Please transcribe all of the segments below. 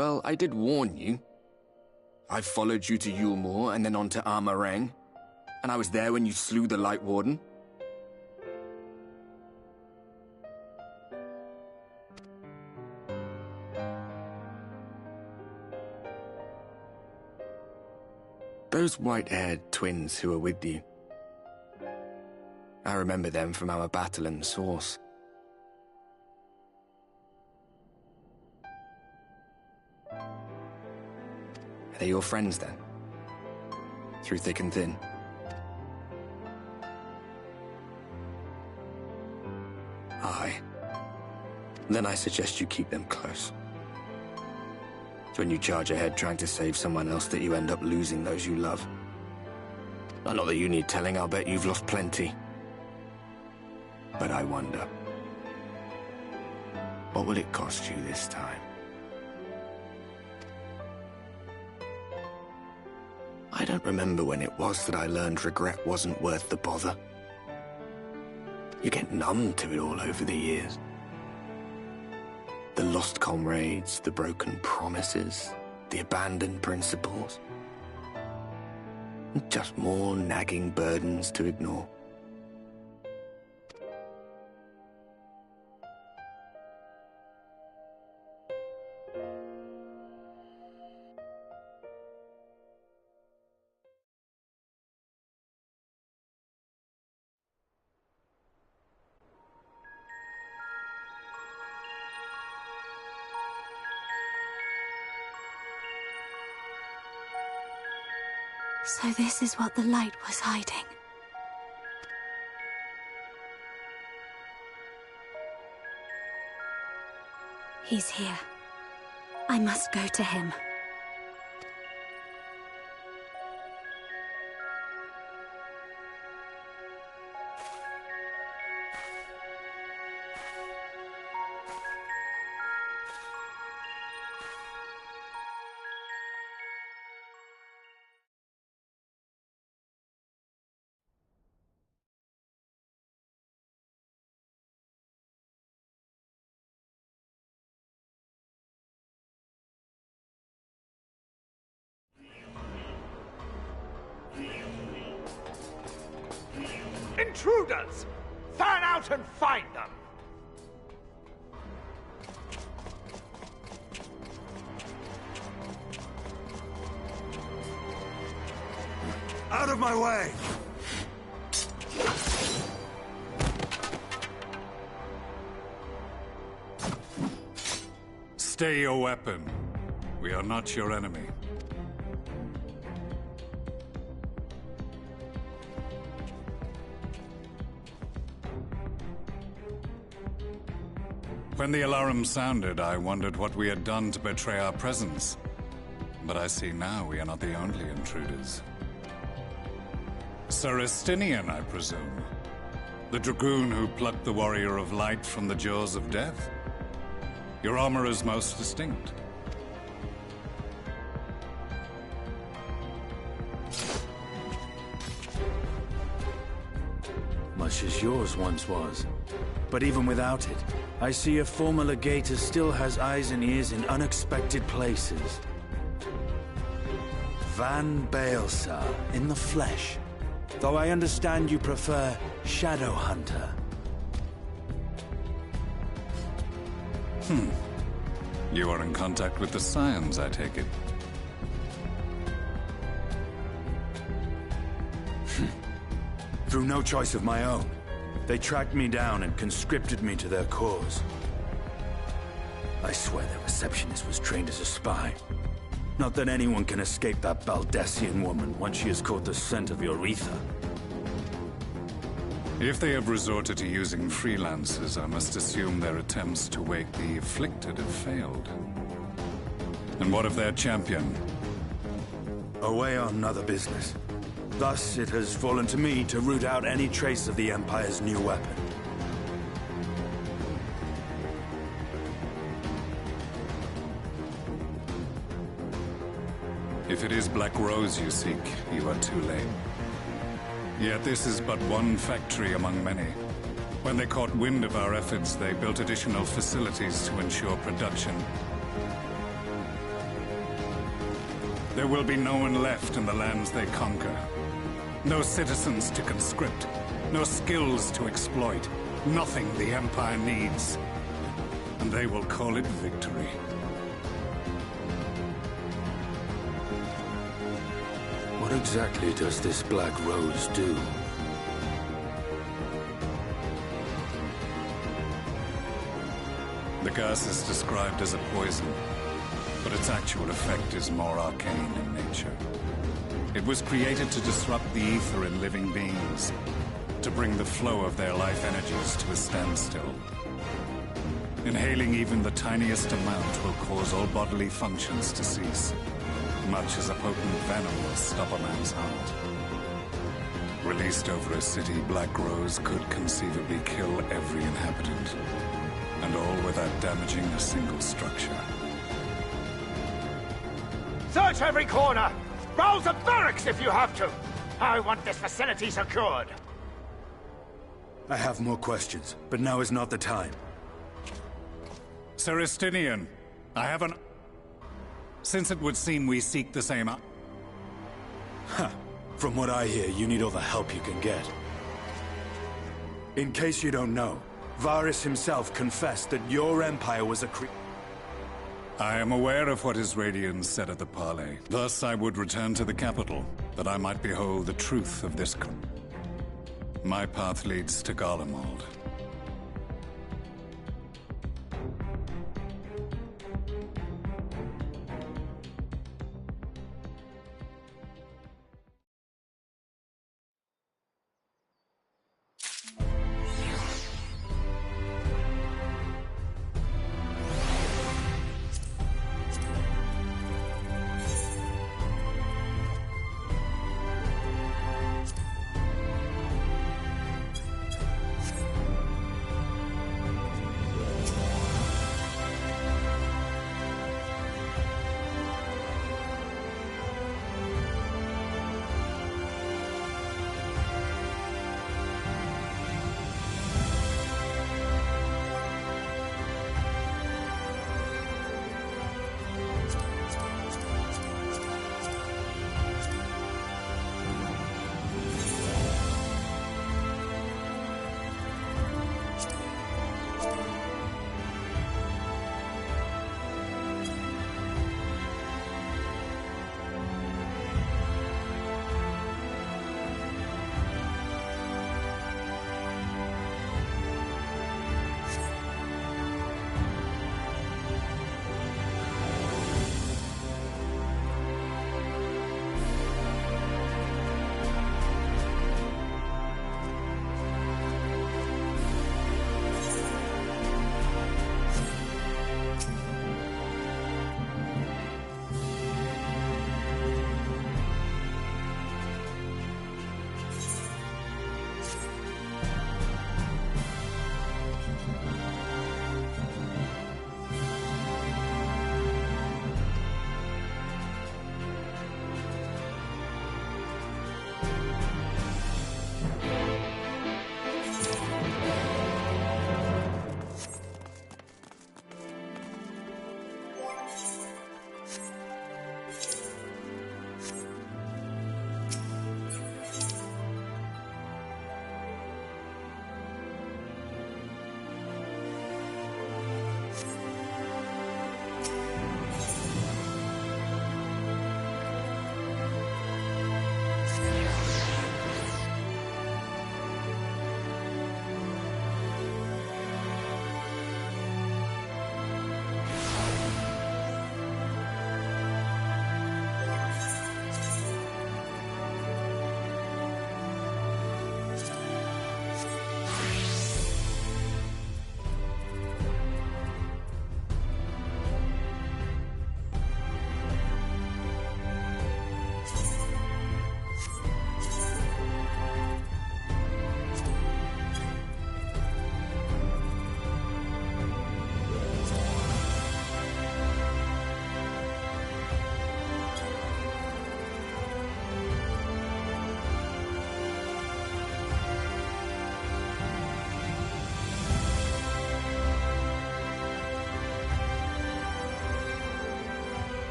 Well, I did warn you. I followed you to Yulmore and then on to Armarang, and I was there when you slew the Light Warden. Those white-haired twins who were with you. I remember them from our battle in the Source. Are they your friends then? Through thick and thin? Aye. Then I suggest you keep them close. It's when you charge ahead trying to save someone else that you end up losing those you love. Not that you need telling, I'll bet you've lost plenty. But I wonder, what will it cost you this time? I don't remember when it was that I learned regret wasn't worth the bother. You get numb to it all over the years. The lost comrades, the broken promises, the abandoned principles. Just more nagging burdens to ignore. So this is what the light was hiding. He's here. I must go to him. Intruders! Fan out and find them! Out of my way! Stay your weapon. We are not your enemy. When the alarm sounded, I wondered what we had done to betray our presence. But I see now we are not the only intruders. Sir Estinian, I presume. The dragoon who plucked the Warrior of Light from the jaws of death. Your armor is most distinct. Much as yours once was. But even without it, I see a former legator still has eyes and ears in unexpected places. Van Baelsar, in the flesh. Though I understand you prefer Shadow Hunter. You are in contact with the Scions, I take it. Through no choice of my own. They tracked me down and conscripted me to their cause. I swear their receptionist was trained as a spy. Not that anyone can escape that Baldessian woman once she has caught the scent of your ether. If they have resorted to using freelancers, I must assume their attempts to wake the afflicted have failed. And what of their champion? Away on other business. Thus, it has fallen to me to root out any trace of the Empire's new weapon. If it is Black Rose you seek, you are too late. Yet this is but one factory among many. When they caught wind of our efforts, they built additional facilities to ensure production. there will be no one left in the lands they conquer. No citizens to conscript, no skills to exploit, nothing the Empire needs. And they will call it victory. What exactly does this Black Rose do? The gas is described as a poison, but its actual effect is more arcane in nature. It was created to disrupt the ether in living beings, to bring the flow of their life energies to a standstill. Inhaling even the tiniest amount will cause all bodily functions to cease, much as a potent venom will stop a man's heart. Released over a city, Black Rose could conceivably kill every inhabitant, and all without damaging a single structure. Search every corner! Rouse the barracks if you have to! I want this facility secured! I have more questions, but now is not the time. Sir Estinian, I have an... Since it would seem we seek the same... From what I hear, you need all the help you can get. In case you don't know, Varys himself confessed that your empire was a I am aware of what his Radians said at the parley. Thus I would return to the capital, that I might behold the truth of this... My path leads to Garlemald.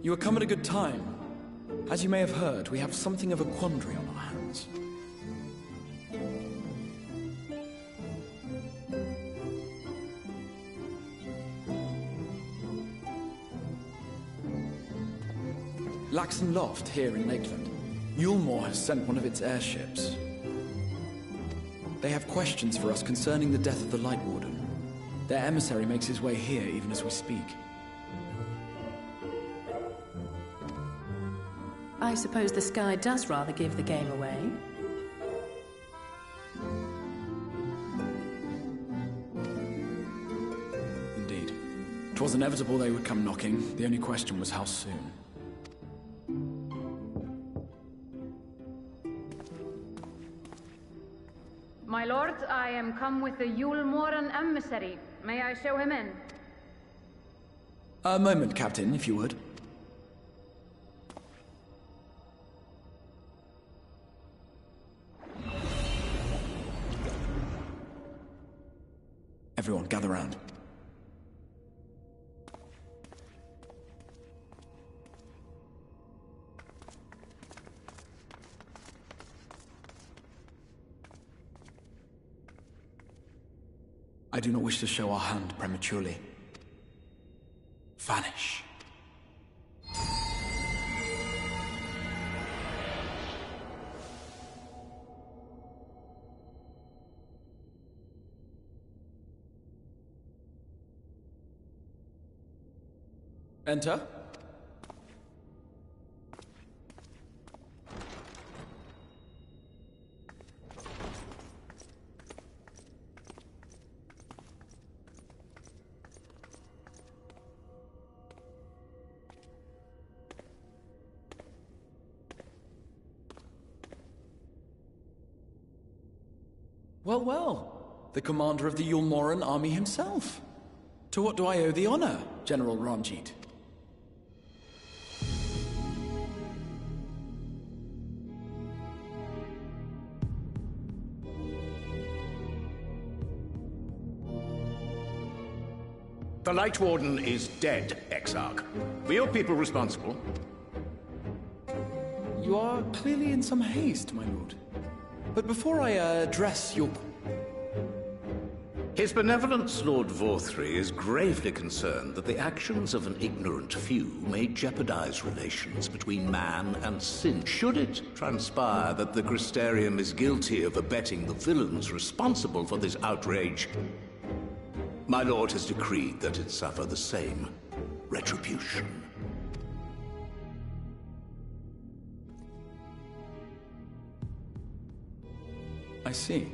You are come at a good time. As you may have heard, we have something of a quandary on our hands. Laxon Loft, here in Lakeland. Yulmore has sent one of its airships. They have questions for us concerning the death of the Light Warden. Their emissary makes his way here even as we speak. I suppose the sky does rather give the game away. Indeed. 'Twas inevitable they would come knocking. The only question was how soon. My lord, I am come with the Yulmoran emissary. May I show him in? A moment, Captain, if you would. Everyone, gather round. I do not wish to show our hand prematurely. Vanish. Enter. Well, well. The commander of the Yulmoran army himself. To what do I owe the honor, General Ranjit? The Light Warden is dead, Exarch. Were your people responsible? You are clearly in some haste, my lord. But before I address your... His Benevolence, Lord Vorthry, is gravely concerned that the actions of an ignorant few may jeopardize relations between man and sin. Should it transpire that the Crystarium is guilty of abetting the villains responsible for this outrage, my lord has decreed that it suffer the same retribution. I see.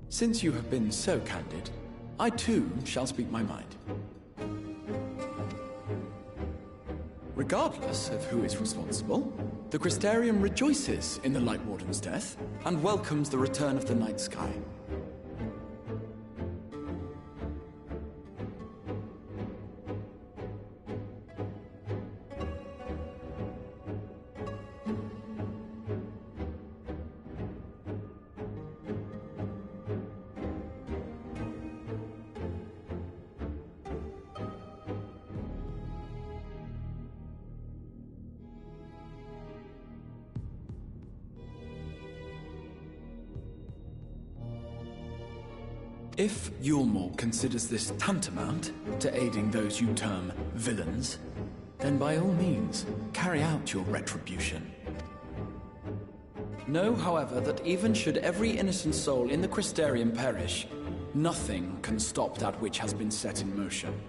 Since you have been so candid, I too shall speak my mind. Regardless of who is responsible, the Crystarium rejoices in the Light Warden's death and welcomes the return of the night sky. If Yulmore considers this tantamount to aiding those you term villains, then by all means, carry out your retribution. Know, however, that even should every innocent soul in the Crystarium perish, nothing can stop that which has been set in motion.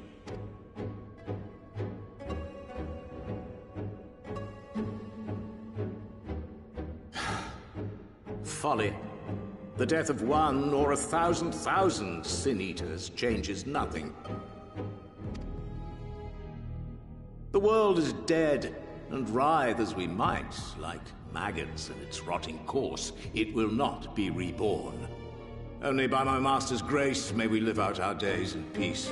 Folly. The death of one or 1,000,000 sin-eaters changes nothing. The world is dead, and writhe as we might, like maggots in its rotting course, it will not be reborn. Only by my master's grace may we live out our days in peace.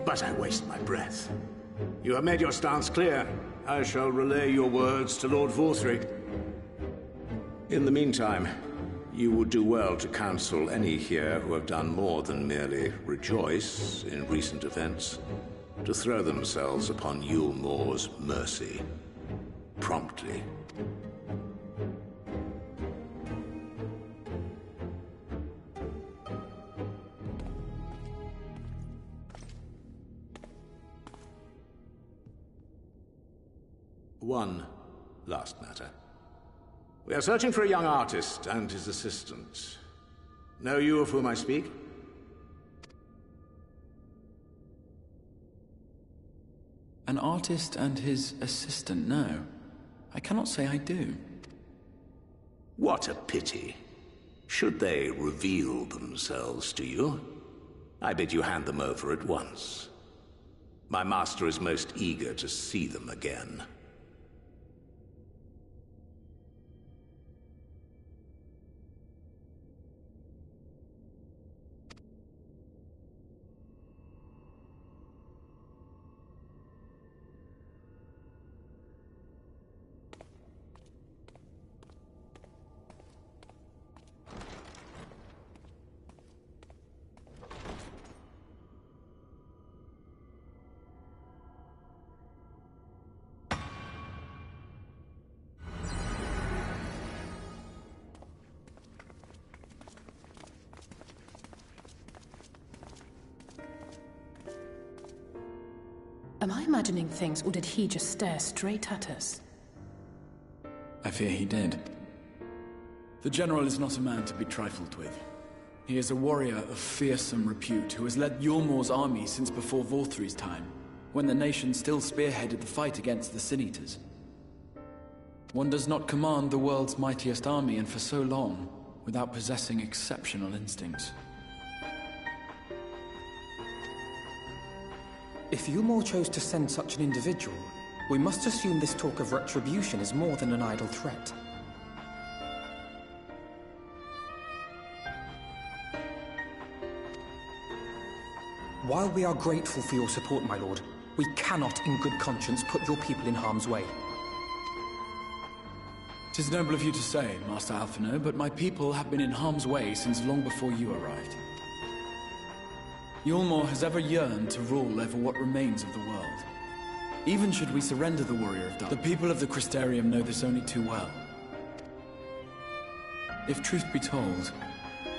But I waste my breath. You have made your stance clear. I shall relay your words to Lord Vorthry. In the meantime, you would do well to counsel any here who have done more than merely rejoice in recent events. to throw themselves upon Yulmore's mercy promptly. One last matter. We are searching for a young artist and his assistant. Know you of whom I speak? An artist and his assistant, no. I cannot say I do. What a pity. Should they reveal themselves to you, I bid you hand them over at once. My master is most eager to see them again. Am I imagining things, or did he just stare straight at us? I fear he did. The General is not a man to be trifled with. He is a warrior of fearsome repute who has led Yulmore's army since before Vorthri's time, when the nation still spearheaded the fight against the Sin-Eaters. One does not command the world's mightiest army, and for so long, without possessing exceptional instincts. If Yulmore chose to send such an individual, we must assume this talk of retribution is more than an idle threat. While we are grateful for your support, my lord, we cannot in good conscience put your people in harm's way. 'Tis noble of you to say, Master Alphino, but my people have been in harm's way since long before you arrived. Yulmore has ever yearned to rule over what remains of the world. Even should we surrender the Warrior of Dark, the people of the Crystarium know this only too well. If truth be told,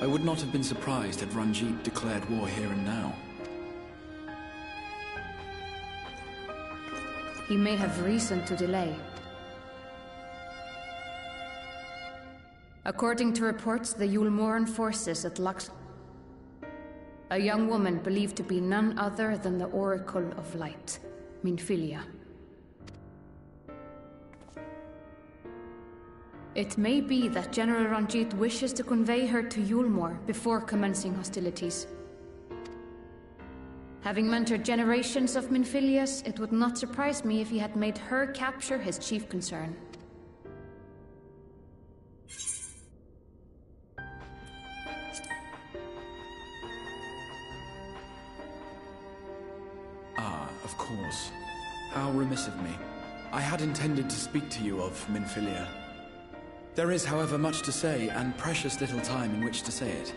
I would not have been surprised had Ranjit declared war here and now. He may have reason to delay. According to reports, the Yulmoran forces at Lux... A young woman believed to be none other than the Oracle of Light, Minfilia. It may be that General Ranjit wishes to convey her to Yulmore before commencing hostilities. Having mentored generations of Minfilias, it would not surprise me if he had made her capture his chief concern. Of course. How remiss of me. I had intended to speak to you of Minfilia. There is, however, much to say, and precious little time in which to say it.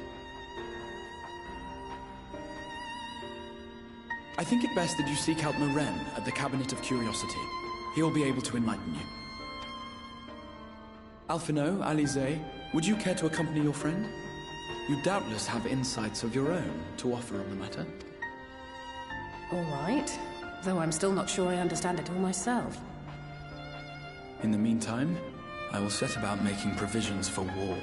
I think it best that you seek out Moren at the Cabinet of Curiosity. He will be able to enlighten you. Alphino, Alize, would you care to accompany your friend? You doubtless have insights of your own to offer on the matter. All right. Though I'm still not sure I understand it all myself. In the meantime, I will set about making provisions for war.